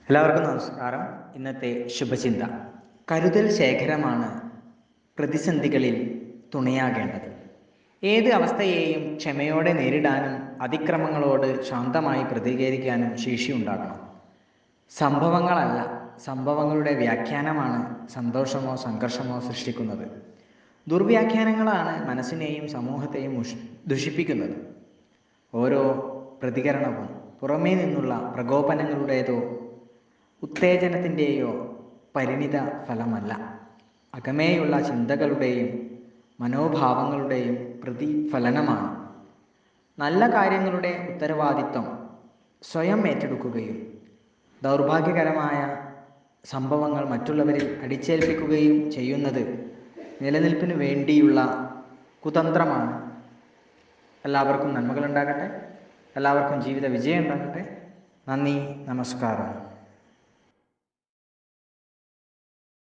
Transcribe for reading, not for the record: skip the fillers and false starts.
എല്ലാവർക്കും നമസ്കാരം. ഇന്നത്തെ ശുഭചിന്ത: കരുതൽ ശേഖരമാണ് പ്രതിസന്ധികളിൽ തുണയാകേണ്ടത്. ഏത് അവസ്ഥയെയും ക്ഷമയോടെ നേരിടാനും അതിക്രമങ്ങളോട് ശാന്തമായി പ്രതികരിക്കാനും ശേഷിയുണ്ടാകണം. സംഭവങ്ങളല്ല, സംഭവങ്ങളുടെ വ്യാഖ്യാനമാണ് സന്തോഷമോ സംഘർഷമോ സൃഷ്ടിക്കുന്നത്. ദുർവ്യാഖ്യാനങ്ങളാണ് മനസ്സിനെയും സമൂഹത്തെയും ദുഷിപ്പിക്കുന്നത്. ഓരോ പ്രതികരണവും പുറമേ നിന്നുള്ള പ്രകോപനങ്ങളുടേതോ ഉത്തേജനത്തിൻ്റെയോ പരിണിത ഫലമല്ല, അകമേയുള്ള ചിന്തകളുടെയും മനോഭാവങ്ങളുടെയും പ്രതിഫലനമാണ്. നല്ല കാര്യങ്ങളുടെ ഉത്തരവാദിത്വം സ്വയം ഏറ്റെടുക്കുകയും ദൗർഭാഗ്യകരമായ സംഭവങ്ങൾ മറ്റുള്ളവരിൽ അടിച്ചേൽപ്പിക്കുകയും ചെയ്യുന്നത് നിലനിൽപ്പിനു വേണ്ടിയുള്ള കുതന്ത്രമാണ്. എല്ലാവർക്കും നന്മകളുണ്ടാകട്ടെ. എല്ലാവർക്കും ജീവിത വിജയം ഉണ്ടാകട്ടെ. നന്ദി, നമസ്കാരം.